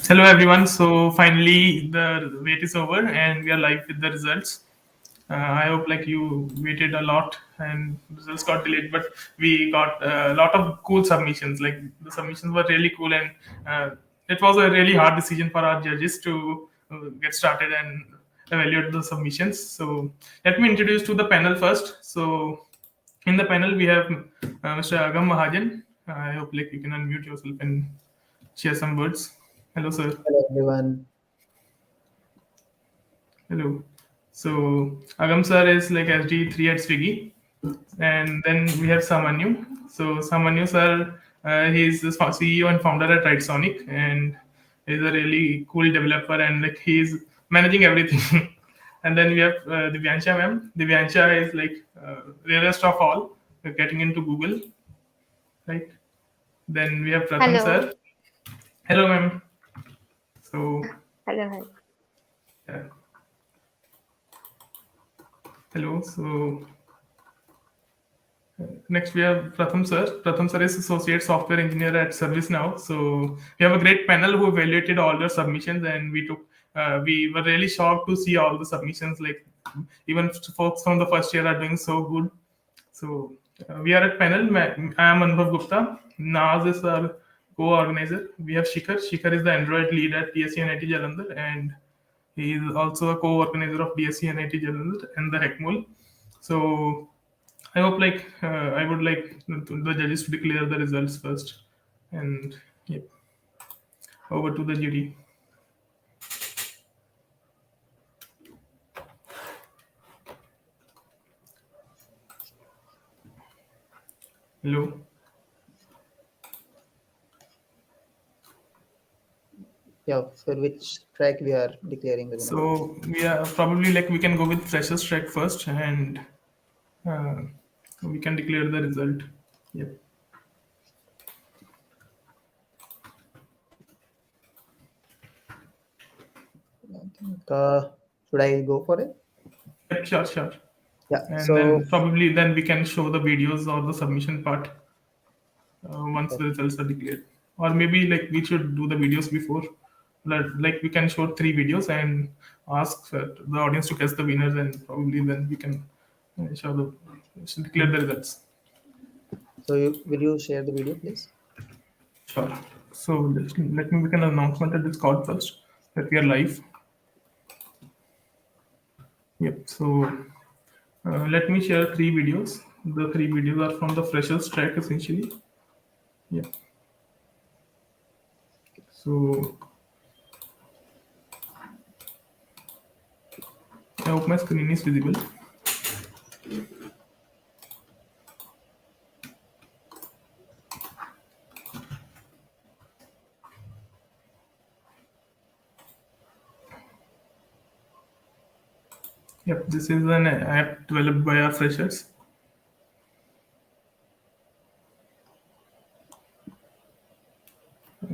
Hello everyone. So finally the wait is over and we are live with the results. I hope like you waited a lot and results got delayed, but we got a lot of cool submissions. Like the submissions were really cool, and it was a really hard decision for our judges to get started and evaluate the submissions. So let me introduce to the panel first. So in the panel we have Mr. Agam Mahajan. I hope like you can unmute yourself and share some words. Hello, sir. Hello everyone. Hello. So Agam sir is like SD3 at Swiggy, and then we have Samanyu. So Samanyu sir, he's the CEO and founder at Sonic, and he's a really cool developer, and like he's managing everything. And then we have Divyansha ma'am. Divyansha is like rarest of all, getting into Google, right? Then we have Pratham Hello. sir. Hello, ma'am. So Hello. Hi. yeah. Hello. So next, we have Pratham sir. Pratham sir is associate software engineer at ServiceNow. So we have a great panel who evaluated all your submissions, and we were really shocked to see all the submissions. Like even folks from the first year are doing so good. So we are at panel. I am Anubhav Gupta. Naz is our co-organizer. We have Shikhar. Shikhar is the Android lead at DSC NIT Jalandhar, and he is also a co-organizer of DSC NIT Jalandhar and the HackMol. So I hope like I would like the judges to declare the results first, and yeah, over to the jury. Hello. Yeah, for which track we are declaring the winner? So we are probably like we can go with freshers track first, and uh, we can declare the result. Yep. I think, should I go for it? Yep. Sure. Sure. Yeah. And So then probably then we can show the videos or the submission part once the results are declared, or maybe like we should do the videos before. Like we can show 3 videos and ask the audience to guess the winners, and probably then we can show the declare the results. will you share the video, please? Sure. So let me make an announcement at this call first that we are live. Yep. So let me share 3 videos. The 3 videos are from the freshers track essentially. Yep. So I hope my screen is visible. Yep, this is an app developed by our freshers.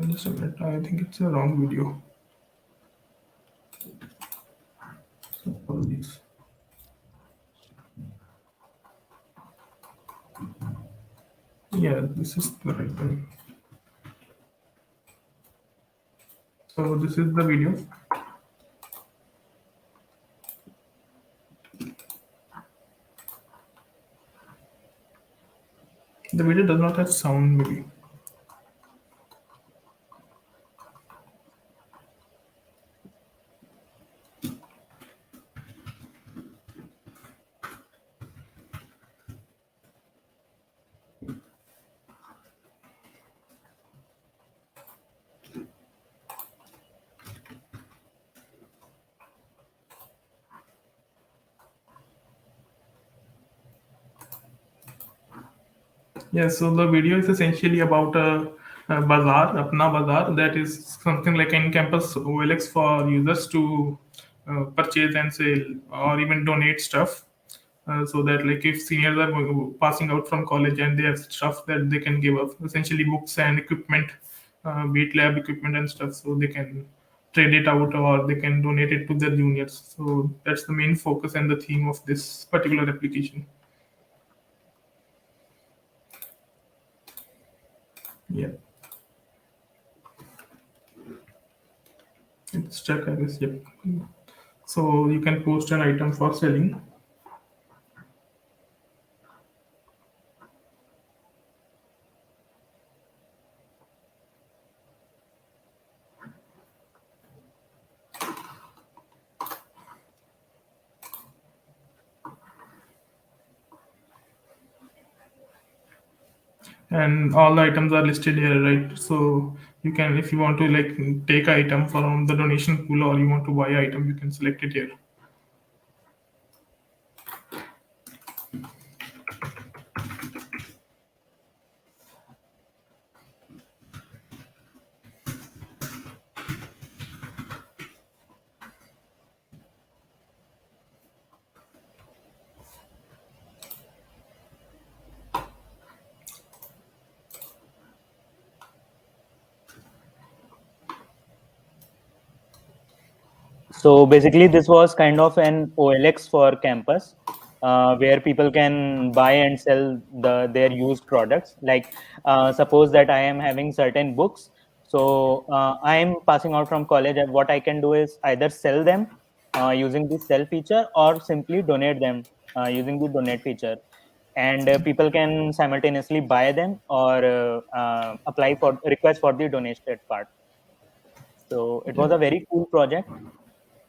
Just a minute, I think it's a wrong video. So apologies. Yeah, this is the right one. So this is the video. The video does not have sound maybe. Yeah, so the video is essentially about a bazaar, Apna Bazaar, that is something like in-campus OLX for users to purchase and sell or even donate stuff. So that like if seniors are passing out from college and they have stuff that they can give up, essentially books and equipment, be it lab equipment and stuff, so they can trade it out or they can donate it to their juniors. So that's the main focus and the theme of this particular application. Yeah. It's check, I guess. Yep. So you can post an item for selling. And all the items are listed here, right? So you can, if you want to like take item from the donation pool or you want to buy item, you can select it here. So basically, this was kind of an OLX for campus, where people can buy and sell their used products. Like, suppose that I am having certain books, so I am passing out from college, and what I can do is either sell them using the sell feature, or simply donate them using the donate feature. And people can simultaneously buy them or apply for request for the donated part. So it was Yep. a very cool project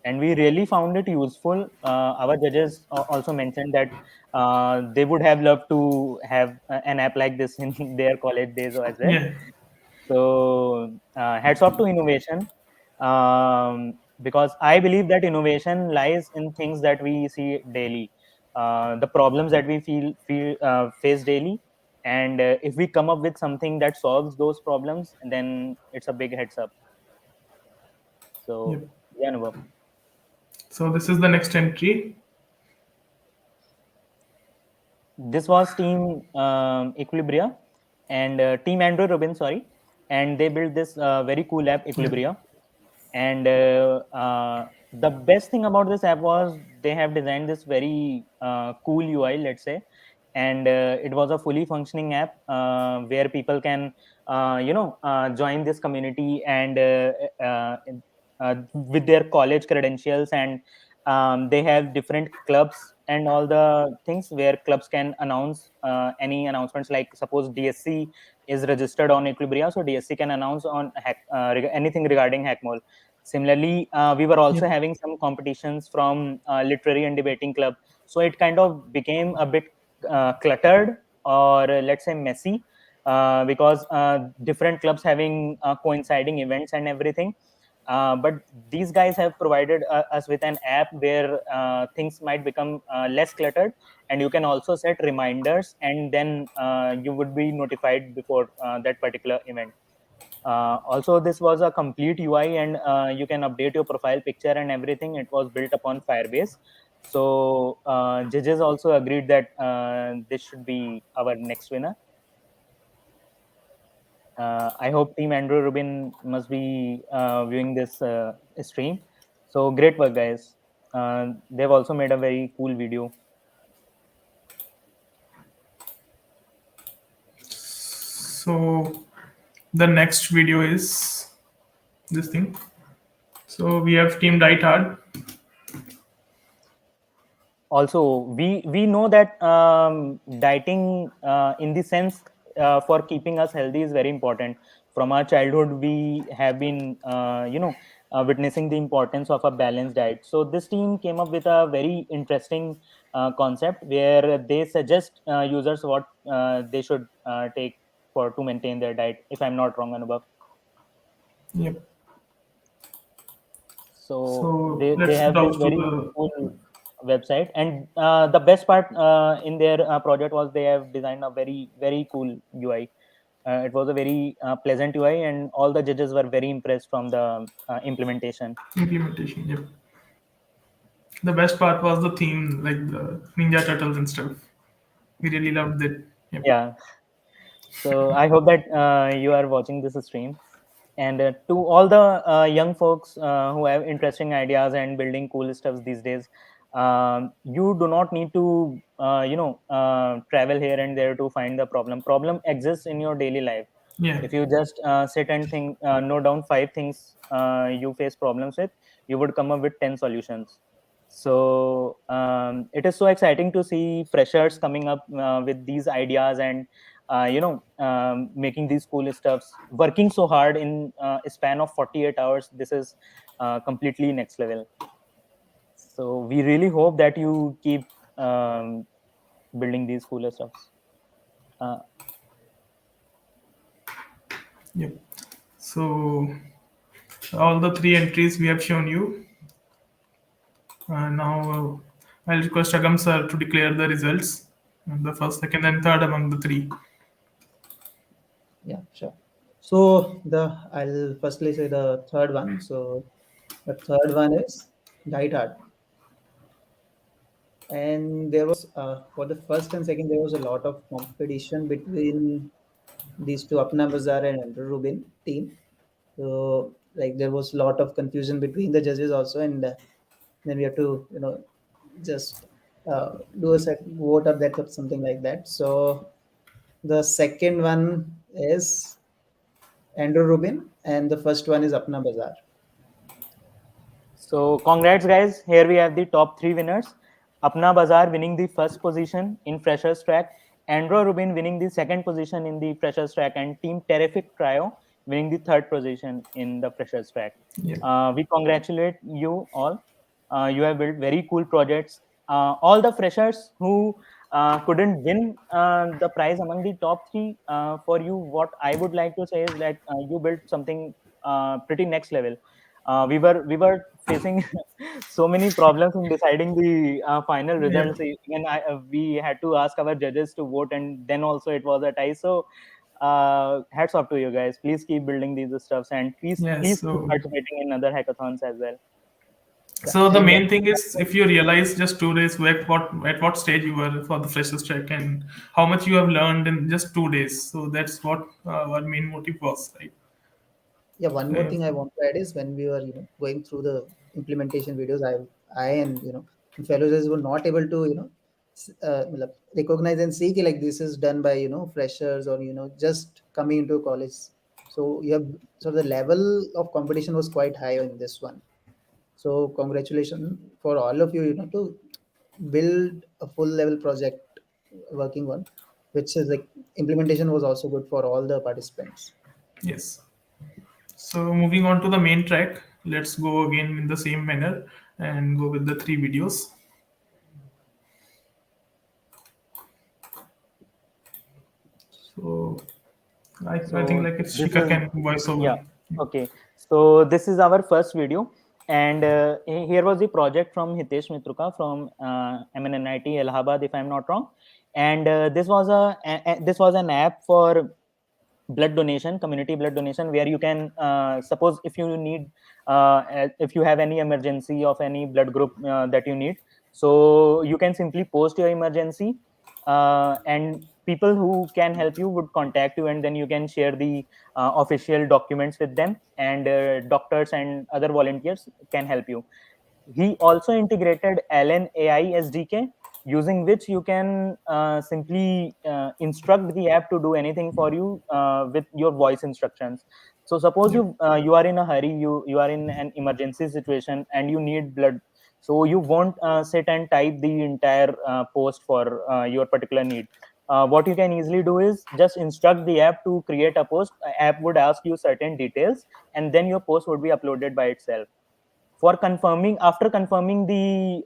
and we really found it useful. Our judges also mentioned that they would have loved to have an app like this in their college days as well. Yeah. So, hats off to innovation, because I believe that innovation lies in things that we see daily, the problems that we face daily, and if we come up with something that solves those problems, then it's a big heads up. So, Yep. yeah, Anubhav. So this is the next entry. This was team Equilibria and team Andrew Rubin, sorry, and they built this very cool app Yep. Equilibria. And the best thing about this app was they have designed this very cool UI, let's say, and it was a fully functioning app where people can, join this community and with their college credentials and they have different clubs and all the things where clubs can announce any announcements, like suppose DSC is registered on Equilibria, so DSC can announce on anything regarding HackMol. Similarly, we were also Yep. having some competitions from literary and debating club, so it kind of became a bit cluttered, or let's say messy, because different clubs having coinciding events and everything. But these guys have provided us with an app where things might become less cluttered, and you can also set reminders, and then you would be notified before that particular event. Also, this was a complete UI, and you can update your profile picture and everything. It was built upon Firebase. So judges also agreed that this should be our next winner. I hope Team Andrew Rubin must be viewing this stream. So great work, guys. They've also made a very cool video. So the next video is this thing. So we have Team Diet Hard. Also, we know that dieting in the sense for keeping us healthy is very important. From our childhood we have been witnessing the importance of a balanced diet. So this team came up with a very interesting concept where they suggest users what they should take for to maintain their diet, if I'm not wrong, Anubhav. Yep. So So they let's have this browse to very the cool website. And the best part in their project was they have designed a very cool UI. It was a very pleasant UI, and all the judges were very impressed from the implementation. Implementation. Yep. The best part was the theme, like the Ninja Turtles and stuff. We really loved it. Yep. Yeah. So I hope that you are watching this stream. And to all the young folks who have interesting ideas and building cool stuff these days, you do not need to travel here and there to find the problem exists in your daily life. Yeah. If you just sit and think, note down 5 things you face problems with, you would come up with 10 solutions. So it is so exciting to see freshers coming up with these ideas and making these cool stuffs, working so hard in a span of 48 hours. This is completely next level. So we really hope that you keep building these cooler stuffs. Yep. So all the 3 entries we have shown you. Now I'll request Agam sir to declare the results, the first, second, and third among the 3. Yeah, sure. So I'll firstly say the third one. So the third one is Diet Hard. And there was for the first and second, there was a lot of competition between these two, Apna Bazaar and Andrew Rubin team. So like there was a lot of confusion between the judges also, and then we have to just do a set vote or that or something like that. So the second one is Andrew Rubin, and the first one is Apna Bazaar. So congrats, guys. Here we have the top 3 winners. Apna Bazaar winning the first position in Freshers Track, Andrew Rubin winning the second position in the Freshers Track, and Team Terrific Trio winning the third position in the Freshers Track. Yeah. We congratulate you all. You have built very cool projects. All the freshers who couldn't win the prize among the top 3, for you, what I would like to say is that you built something pretty next level. We were facing so many problems in deciding the final results. Even we had to ask our judges to vote, and then also it was a tie. So hats off to you guys. Please keep building these stuffs, and please Yes. keep participating in other hackathons as well. So the main thing is, if you realize just 2 days at what stage you were for the freshers track and how much you have learned in just 2 days. So that's what our main motive was, right? Yeah, one more thing I want to add is when we were going through the implementation videos, I and fellows were not able to recognize and see like this is done by freshers or just coming into college. So the level of competition was quite high in this one. So congratulations for all of you, to build a full level project working one, which is like implementation was also good for all the participants. Yes. So moving on to the main track, let's go again in the same manner and go with the 3 videos. So I think like it's Shika can voice over. Yeah. Okay. So this is our first video, and here was the project from Hitesh Mitruka from MNNIT Allahabad, if I'm not wrong. And this was an app for blood donation, community blood donation, where you can suppose if you have any emergency of any blood group that you need, so you can simply post your emergency, and people who can help you would contact you, and then you can share the official documents with them, and doctors and other volunteers can help you. He also integrated Allen AI SDK, using which you can simply instruct the app to do anything for you with your voice instructions. So suppose you are in a hurry, you are in an emergency situation and you need blood. So you won't sit and type the entire post for your particular need. What you can easily do is just instruct the app to create a post. App would ask you certain details, and then your post would be uploaded by itself. For confirming, after confirming the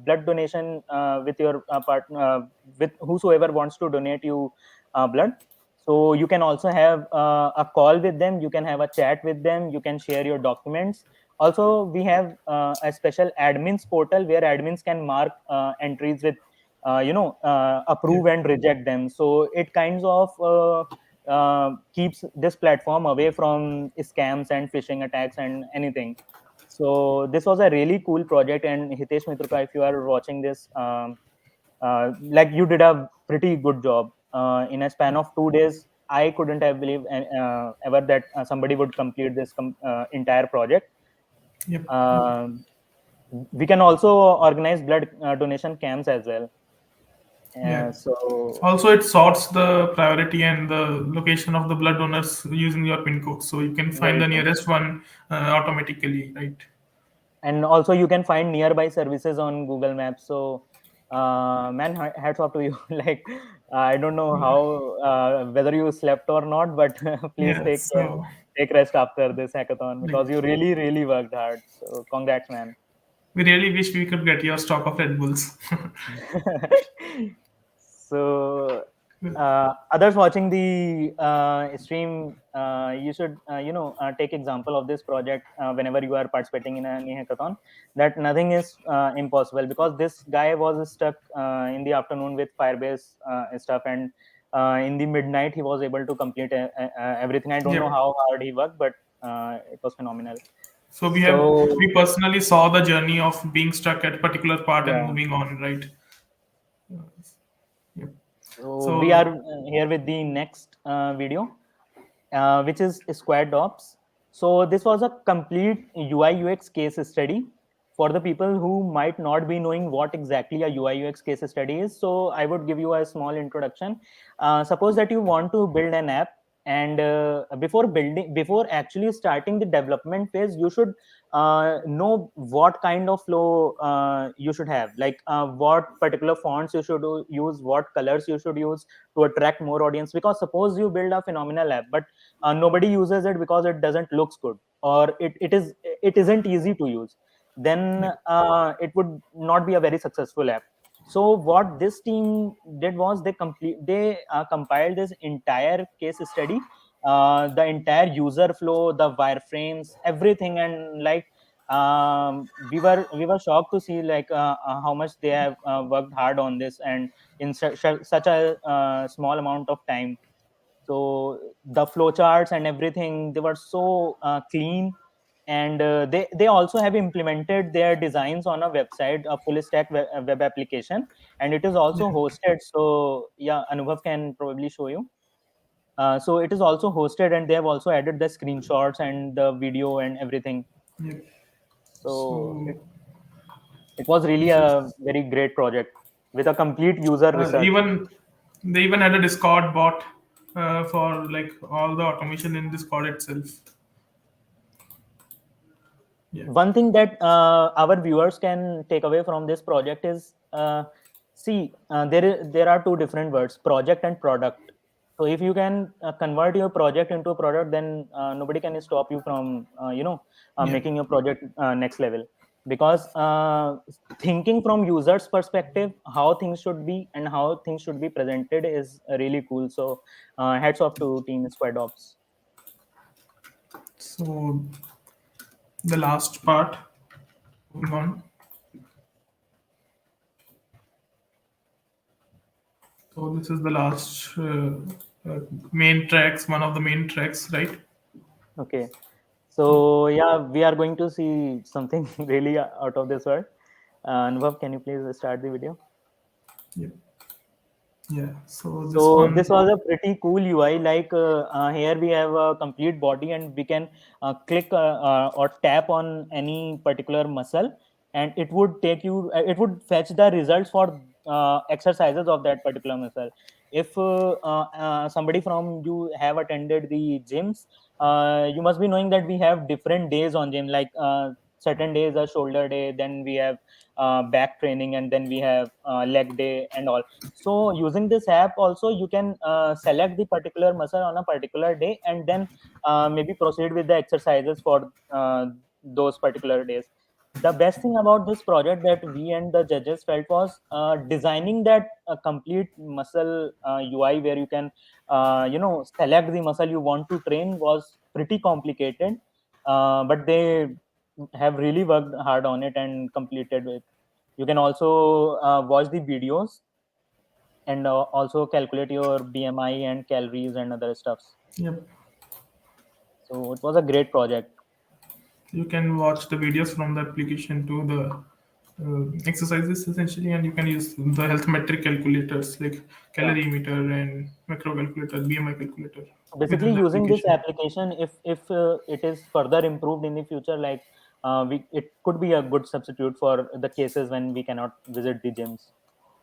blood donation with your partner, with whosoever wants to donate you blood, so you can also have a call with them, you can have a chat with them, you can share your documents, Also, we have a special admins portal where admins can mark entries with, approve and reject them. So it kinds of keeps this platform away from scams and phishing attacks and anything. So this was a really cool project. And Hitesh Mitruka, if you are watching this, like you did a pretty good job. In a span of 2 days, I couldn't have believed ever that somebody would complete this entire project. Yep. Um, we can also organize blood donation camps as well. Yeah. So Also, it sorts the priority and the location of the blood donors using your pin code, so you can find very the true. nearest one automatically, right? And also you can find nearby services on Google Maps. So man, hats off to you. Like I don't know how whether you slept or not, but please Yeah. take care, So take rest after this hackathon, like because you really worked hard. So congrats, man. we really wish we could get your stock of Red Bulls. So others watching the stream, you should take example of this project whenever you are participating in any hackathon, that nothing is impossible, because this guy was stuck in the afternoon with Firebase stuff, and in the midnight he was able to complete everything. I don't know Yep. how hard he worked, but it was phenomenal. So So we personally saw the journey of being stuck at a particular part and yeah. moving on, right? Yep. So we are So here with the next video, which is Squad Ops. So this was a complete UI UX case study for the people who might not be knowing what exactly a UI UX case study is. So I would give you a small introduction. Suppose that you want to build an app, and before actually starting the development phase, you should know what kind of flow you should have, like what particular fonts you should use, what colors you should use to attract more audience. Because suppose you build a phenomenal app, but nobody uses it because it doesn't looks good, or it isn't easy to use, then it would not be a very successful app. So what this team did was they compiled this entire case study, the entire user flow, the wireframes, everything. And like we were shocked to see like how much they have worked hard on this, and in such a small amount of time. So the flowcharts and everything, they were so clean. And they also have implemented their designs on a website, a full stack web application, and it is also yeah, hosted. So yeah, Anubhav can probably show you. So it is also hosted, and they have also added the screenshots and the video and everything. yeah. So So it was really this is a very great project with a complete user research. even they even had a Discord bot for like all the automation in Discord itself. Yeah, One thing that our viewers can take away from this project is, see, there are two different words, project and product. So if you can convert your project into a product, then nobody can stop you from yeah, making your project next level. Because thinking from users perspective, how things should be and how things should be presented is really cool. So hats off to team Squad Ops. so the last part, moving on. So this is the last main tracks, one of the main tracks, right? Okay. So yeah, we are going to see something really out of this world. Anubhav, can you please start the video? Yeah, yeah. So this So one, this was a pretty cool UI. Like here we have a complete body, and we can click or tap on any particular muscle, and it would take you. It would fetch the results for exercises of that particular muscle. If somebody from you have attended the gyms, you must be knowing that we have different days on gym. Like certain days are shoulder day, then we have back training, and then we have leg day and all. So using this app also, you can select the particular muscle on a particular day, and then maybe proceed with the exercises for those particular days. The best thing about this project that we and the judges felt was designing that complete muscle UI, where you can select the muscle you want to train, was pretty complicated. But they have really worked hard on it and completed it. You can also watch the videos and also calculate your BMI and calories and other stuffs. Yep. So it was a great project. You can watch the videos from the application to the exercises essentially, and you can use the health metric calculators like Yeah. calorimeter and macro calculator, BMI calculator So basically, within the using this application. application, if it is further improved in the future, like it could be a good substitute for the cases when we cannot visit the gyms.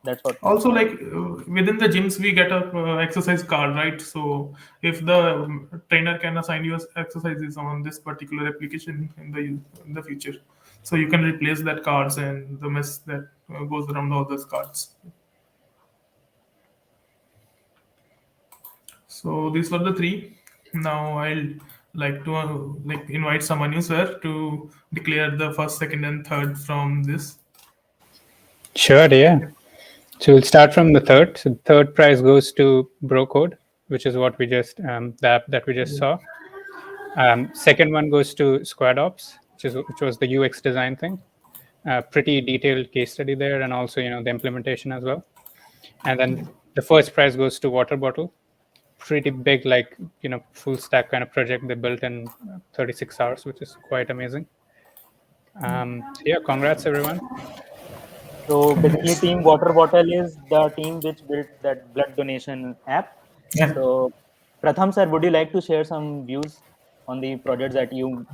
That's what Also, I like feel. within the gyms, we get a exercise card, right? So if the trainer can assign you exercises on this particular application in the future, so you can replace that cards and the mess that goes around all those cards. So these were the three. Now I'll like to like invite someone new sir to declare the first, second, and third from this. Sure, yeah. So we'll start from the third. So the third prize goes to Brocode, which is what we just the app that we just saw. Second one goes to SquadOps, which was the UX design thing. Pretty detailed case study there, and also the implementation as well. And then the first prize goes to Water Bottle. Pretty big, like full stack kind of project they built in 36 hours, which is quite amazing. So yeah, congrats everyone. So basically, Team Water Bottle is the team which built that blood donation app. Yeah. So Pratham sir, would you like to share some views on the projects that you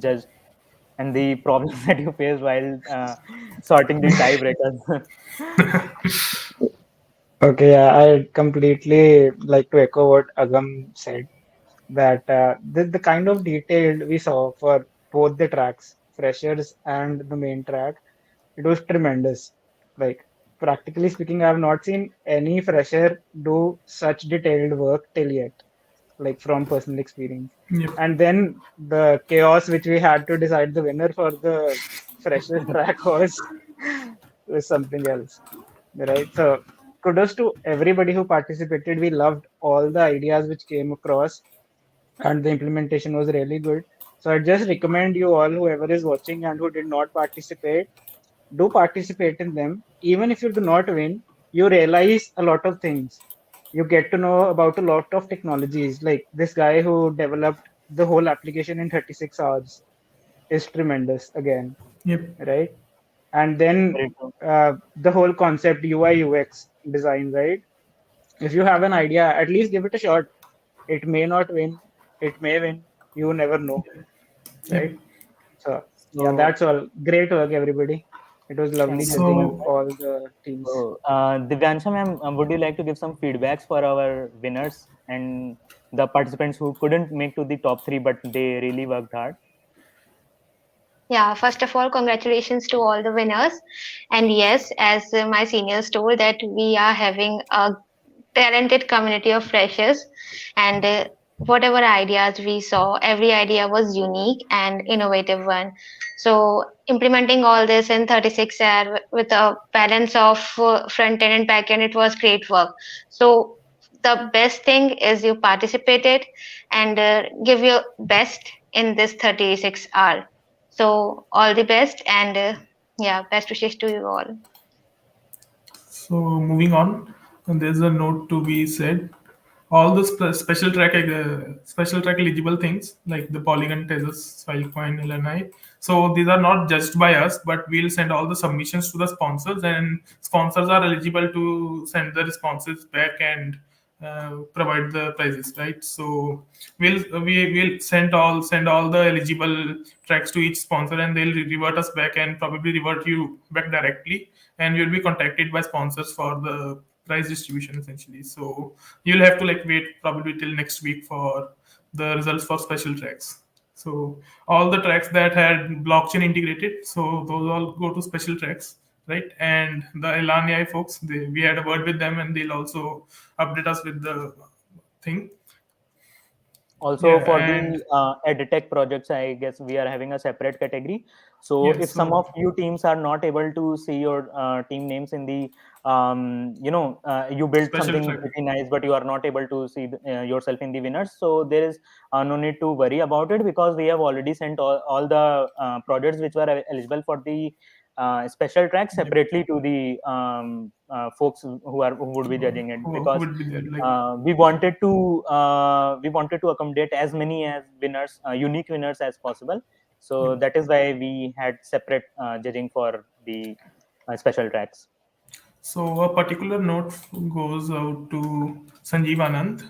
judged and the problems that you faced while sorting the tiebreakers? Okay, yeah, I completely like to echo what Agam said, that the kind of detail we saw for both the tracks, freshers and the main track, it was tremendous. Like, practically speaking, I have not seen any fresher do such detailed work till yet, like from personal experience. Yep. And then the chaos which we had to decide the winner for the fresher track was something else, right? So kudos to everybody who participated. We loved all the ideas which came across, and the implementation was really good. So I just recommend you all, whoever is watching and who did not participate, do participate in them. Even if you do not win, you realize a lot of things. You get to know about a lot of technologies. Like this guy who developed the whole application in 36 hours is tremendous again, Yep. right? And then Very true. the whole concept UI UX design, right? If you have an idea, at least give it a shot. It may not win, it may win. You never know, Yep. right? So yeah, So that's all. Great work, everybody. It was lovely thank you, judging So Divyansha. all the teams. So Divyansha ma'am, would you like to give some feedbacks for our winners and the participants who couldn't make to the top three, but they really worked hard? Yeah, first of all, congratulations to all the winners. And yes, as my seniors told, that we are having a talented community of freshers, and whatever ideas we saw, every idea was unique and innovative one. So implementing all this in 36 hours with a balance of front end and back end, it was great work. So the best thing is you participated and give your best in this 36 hour. So all the best, and yeah, best wishes to you all. So moving on, and there's a note to be said. All the special track eligible things like the Polygon, Tezos, Filecoin, LNI. So these are not judged by us, but we'll send all the submissions to the sponsors, and sponsors are eligible to send the responses back and provide the prizes, right? So we'll send all the eligible tracks to each sponsor, and they'll revert us back and probably revert you back directly, and you'll be contacted by sponsors for the prize distribution essentially. So you'll have to like wait probably till next week for the results for special tracks. So all the tracks that had blockchain integrated, so those all go to special tracks, right? And the Elani folks, we had a word with them, and they'll also update us with the thing. Also Yeah, for and the edtech projects, I guess we are having a separate category. So yeah, if some so of you teams are not able to see your team names in the you built special something track. pretty nice, but you are not able to see yourself in the winners, so there is no need to worry about it, because we have already sent all the projects which were eligible for the special track Yep. separately to the folks who would be judging it, Who because would be there? Like, we wanted to accommodate as many as winners, unique winners as possible. So yep. that is why we had separate judging for the special tracks. So a particular note goes out to Sanjeev Anand.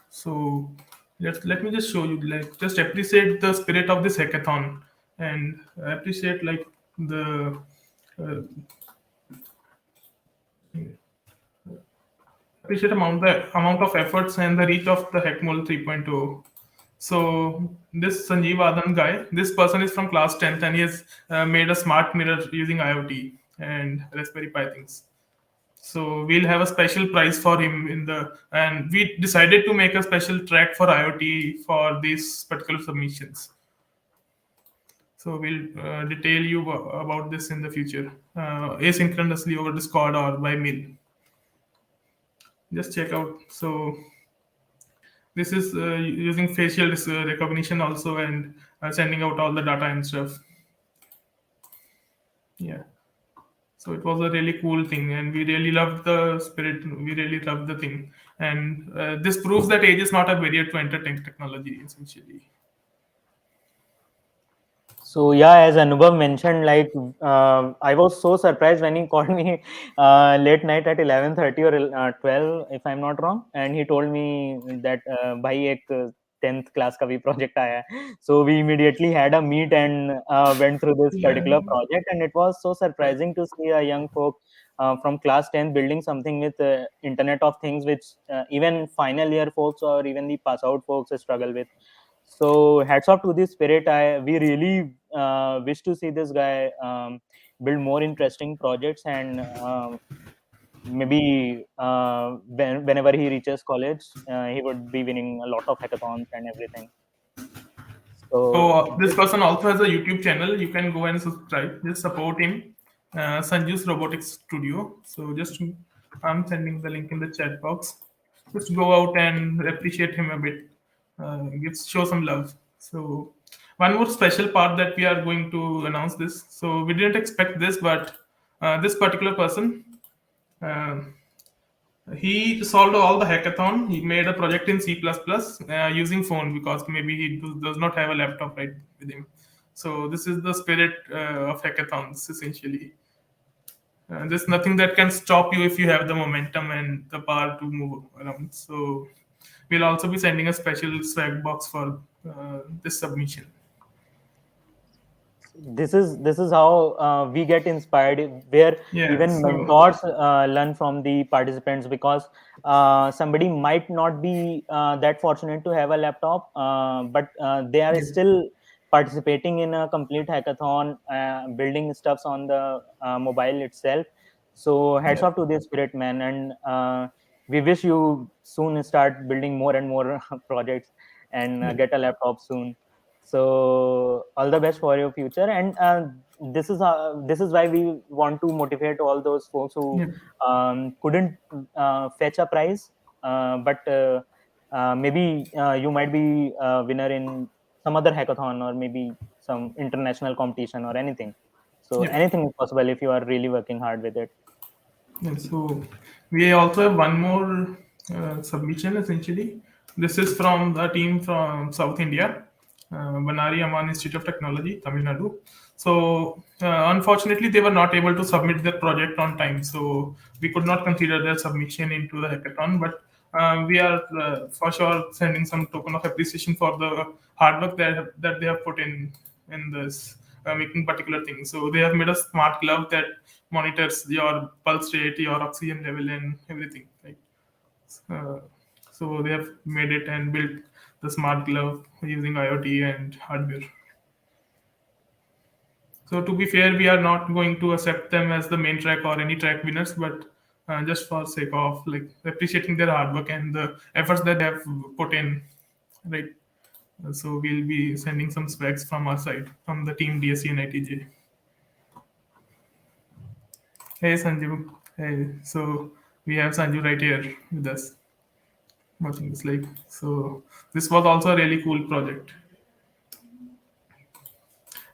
So let me just show you, like, just appreciate the spirit of this hackathon and appreciate like the uh, appreciate the amount of efforts and the reach of the HackMol 3.0. So this Sanjeev Anand guy, this person is from class 10th and he has made a smart mirror using IoT and Raspberry Pi things. So we'll have a special prize for him and we decided to make a special track for IoT for these particular submissions. So we'll detail you about this in the future, asynchronously over Discord or by mail. Just check out. So this is using facial recognition also and sending out all the data and stuff. Yeah. So it was a really cool thing, and we really loved the spirit. We really loved the thing, and this proves that age is not a barrier to enter technology. Essentially, So yeah, as Anubhav mentioned, like I was so surprised when he called me late night at 11:30 or 12, if I'm not wrong, and he told me that bhai ek 10th class ka bhi project aaya hai. So we immediately had a meet and went through this yeah, particular project, and it was so surprising to see a young folk from class 10 building something with Internet of Things, which even final year folks or even the pass out folks struggle with. So hats off to this spirit. We really wish to see this guy build more interesting projects, and maybe whenever he reaches college, he would be winning a lot of hackathons and everything. so So this person also has a YouTube channel. You can go and subscribe. Just support him, Sanju's Robotics Studio. So just I'm sending the link in the chat box. Just go out and appreciate him a bit. Show some love. So one more special part that we are going to announce this. So we didn't expect this, but this particular person. Uh, he solved all the hackathon. He made a project in C++ using phone because maybe he does not have a laptop right with him. So this is the spirit of hackathons essentially. There's nothing that can stop you if you have the momentum and the power to move around. So we'll also be sending a special swag box for this submission. this is how we get inspired, where Yeah. even So mentors learn from the participants, because somebody might not be that fortunate to have a laptop, but they are yeah, still participating in a complete hackathon, building stuffs on the mobile itself. So hats yeah, off to this spirit, man, and we wish you soon start building more and more projects and yeah, get a laptop soon. So all the best for your future, and this is why we want to motivate all those folks who yeah. couldn't fetch a prize, but maybe you might be a winner in some other hackathon, or maybe some international competition or anything. So Yeah. anything is possible if you are really working hard with it. Yeah, so we also have one more submission essentially. This is from the team from South India, Banari Aman Institute of Technology, Tamil Nadu. So unfortunately, they were not able to submit their project on time, so we could not consider their submission into the hackathon. But we are for sure sending some token of appreciation for the hard work that they have put in this making particular things. So they have made a smart glove that monitors your pulse rate, your oxygen level, and everything. Right. Uh, so they have made it and built the smart glove using IoT and hardware. So to be fair, we are not going to accept them as the main track or any track winners, but just for sake of like appreciating their hard work and the efforts that they have put in, right? So we'll be sending some specs from our side, from the team DSC and ITJ. Hey Sanju. Hey. So we have Sanju right here with us watching this live. So this was also a really cool project.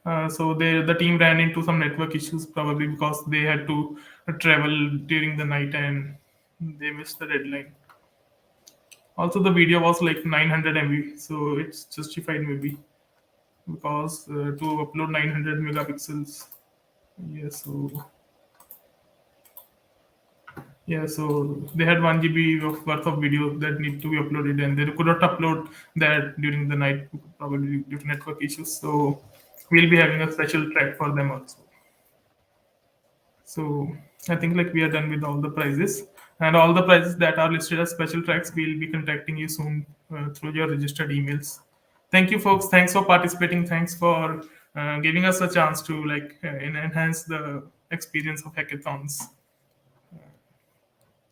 So the team ran into some network issues probably because they had to travel during the night and they missed the deadline. Also, the video was like 900 MB, so it's justified maybe because to upload 900 megapixels. Yeah, so so they had 1 GB of worth of video that need to be uploaded, and they could not upload that during the night probably due to network issues. So we'll be having a special track for them also. So I think like we are done with all the prizes, and all the prizes that are listed as special tracks, we'll be contacting you soon through your registered emails. Thank you, folks. Thanks for participating. Thanks for giving us a chance to like enhance the experience of hackathons.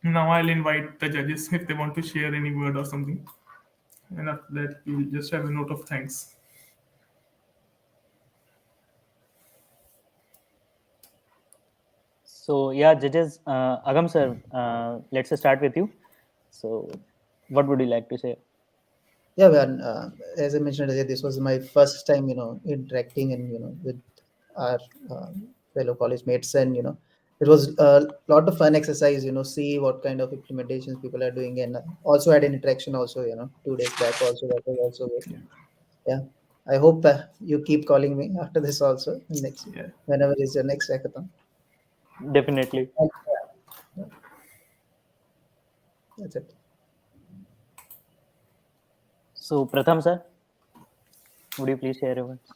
Now I'll invite the judges if they want to share any word or something, and after that we'll just have a note of thanks. So yeah, judges, Agam sir, let's start with you. So what would you like to say? Yeah, well, as I mentioned earlier, this was my first time, interacting and with our fellow college mates, and it was a lot of fun exercise. See what kind of implementations people are doing, and also had an interaction. Also, 2 days back, also that was also good. Yeah, I hope you keep calling me after this also next Yeah. whenever is your next hackathon. Definitely. And, yeah, that's it. So Pratham sir, would you please share your words?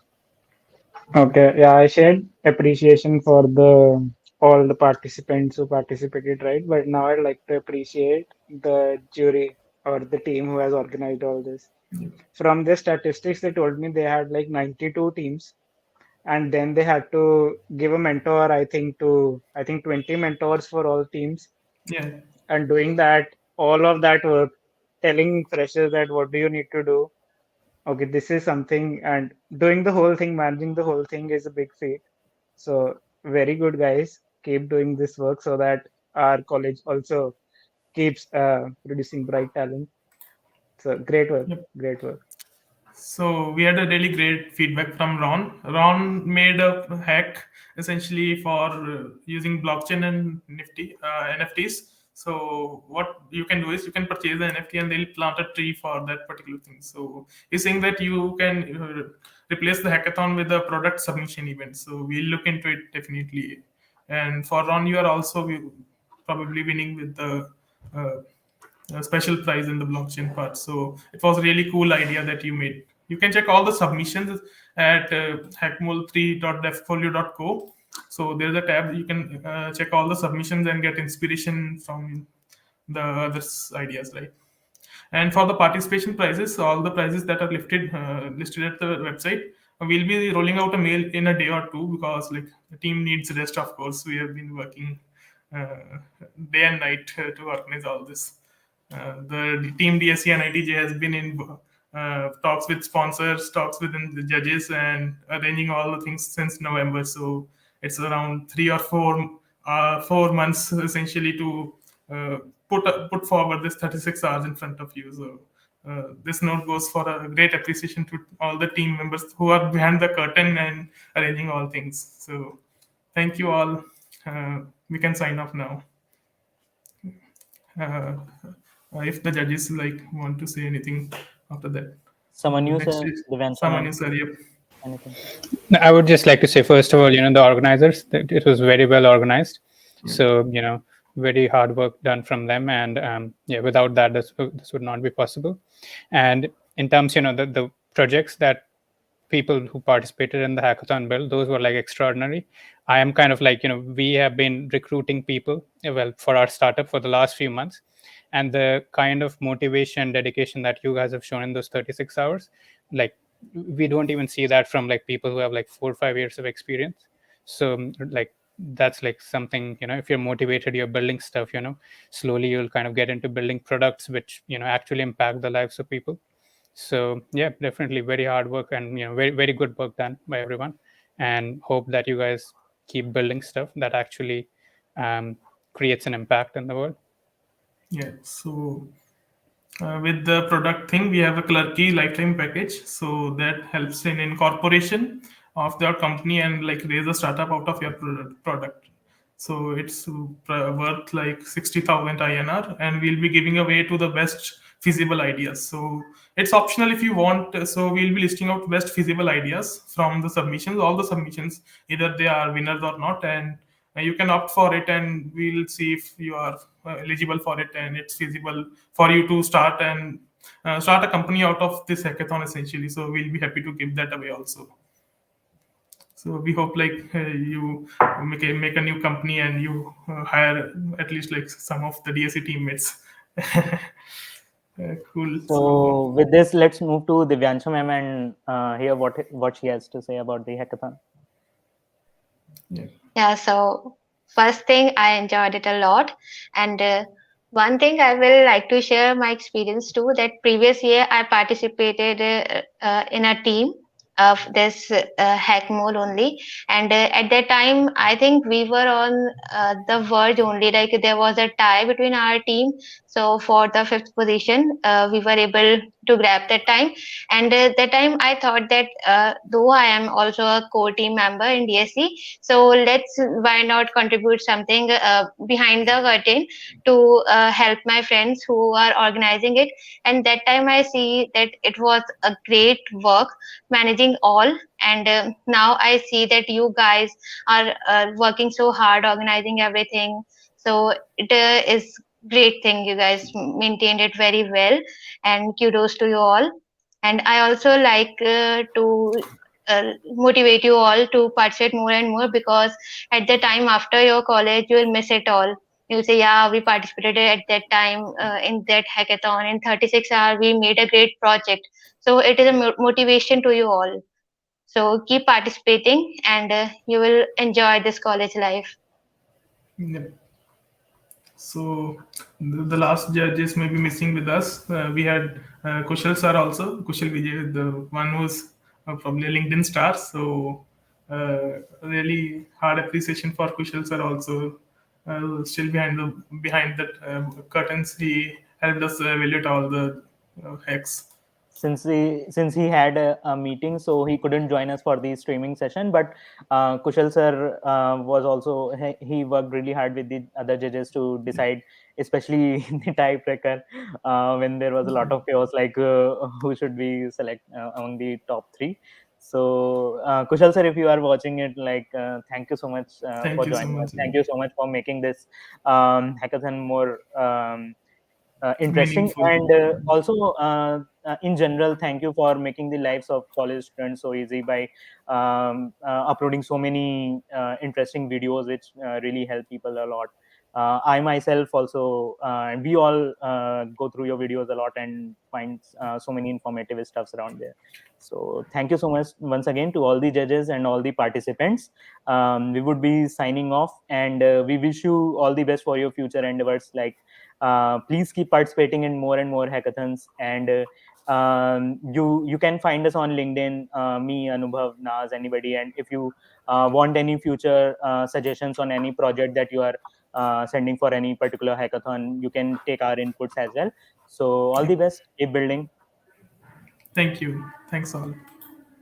Okay, yeah, I shared appreciation for the all the participants who participated, right? But now I'd like to appreciate the jury or the team who has organized all this. From the statistics, they told me they had like 92 teams, and then they had to give a mentor, I think 20 mentors for all teams, Yeah. and doing that, all of that work, telling freshers that what do you need to do. Okay, this is something, and doing the whole thing, managing the whole thing is a big feat. So very good, guys. Keep doing this work so that our college also keeps producing bright talent. So great work, Yep. great work. So we had a really great feedback from Ron. Ron made a hack essentially for using blockchain and NFTs. So what you can do is you can purchase the NFT and they'll plant a tree for that particular thing. So he's saying that you can replace the hackathon with a product submission event. So we'll look into it definitely. And for Ron, you are also probably winning with the special prize in the blockchain part. So it was a really cool idea that you made. You can check all the submissions at hackmol3.devfolio.co. So there's a tab you can check all the submissions and get inspiration from the others' ideas, right? And for the participation prizes, all the prizes that are listed at the website, we'll be rolling out a mail in a day or two because like the team needs rest. Of course, we have been working uh, day and night to organize all this. The team DSC and ITJ has been in talks with sponsors, talks with the judges, and arranging all the things since November. So it's around 3 or 4 months essentially to uh, put forward this 36 hours in front of you. So this note goes for a great appreciation to all the team members who are behind the curtain and arranging all things. So thank you all. We can sign off now. Uh, if the judges like want to say anything after that. Someone new, Next sir? is Devansha someone ma'am? is sorry. Yep. Anything? I would just like to say, first of all, the organizers, that it was very well organized. So, very hard work done from them. And without that, this would not be possible. And in terms, the projects that people who participated in the hackathon built, those were like extraordinary. I am kind of like, we have been recruiting people, for our startup for the last few months. And the kind of motivation, dedication that you guys have shown in those 36 hours, like, we don't even see that from like people who have like 4 or 5 years of experience. So like that's like something, if you're motivated, you're building stuff, slowly you'll kind of get into building products which actually impact the lives of people. So yeah, definitely very hard work, and very very good work done by everyone, and hope that you guys keep building stuff that actually creates an impact in the world. Yeah. So with the product thing, we have a Clerky lifetime package, so that helps in incorporation of your company and like raise a startup out of your product. So it's worth like 60,000 INR, and we'll be giving away to the best feasible ideas. So it's optional if you want. So we'll be listing out best feasible ideas from the submissions, all the submissions, either they are winners or not, and you can opt for it, and we'll see if you are eligible for it and it's feasible for you to start and start a company out of this hackathon essentially. So we'll be happy to give that away also. So we hope like you make a new company and you hire at least like some of the DSC teammates. Cool. So with this, let's move to Divyanshu ma'am and hear what she has to say about the hackathon. Yeah, so first thing, I enjoyed it a lot. And one thing I will like to share my experience too, that previous year I participated in a team of this hack mode only. And at that time, I think we were on the verge only, like there was a tie between our team. So for the fifth position, we were able to grab that time. And that time I thought that though I am also a core team member in DSC, so let's why not contribute something behind the curtain to help my friends who are organizing it. And that time I see that it was a great work managing all. And now I see that you guys are working so hard organizing everything. So it is great thing, you guys maintained it very well, and kudos to you all. And I also like to motivate you all to participate more and more, because at the time after your college you will miss it all. You'll say, yeah, we participated at that time in that hackathon in 36 hours we made a great project. So it is a motivation to you all. So keep participating, and you will enjoy this college life. Yeah. So the last judges may be missing with us. We had Kushal sir also, Kushal Vijay, the one who's probably a LinkedIn star. So really hard appreciation for Kushal sir also. Still behind the curtains, he helped us evaluate all the hacks. Since he had a meeting, so he couldn't join us for the streaming session, but Kushal sir was also, he worked really hard with the other judges to decide, especially the tiebreaker when there was a lot of chaos, like who should we select among the top three. So Kushal sir, if you are watching it, like thank you so much Thank for you so joining us. much. Thank you so much for making this hackathon more interesting. Meaningful. And also in general, thank you for making the lives of college students so easy by uploading so many interesting videos which really help people a lot. I myself also, and we all go through your videos a lot and find so many informative stuffs around there. So thank you so much once again to all the judges and all the participants. We would be signing off, and we wish you all the best for your future endeavors. Like please keep participating in more and more hackathons, and you can find us on LinkedIn, me, Anubhav, Naz, anybody. And if you want any future suggestions on any project that you are sending for any particular hackathon, you can take our inputs as well. So all the best, keep building. Thank you. Thanks all.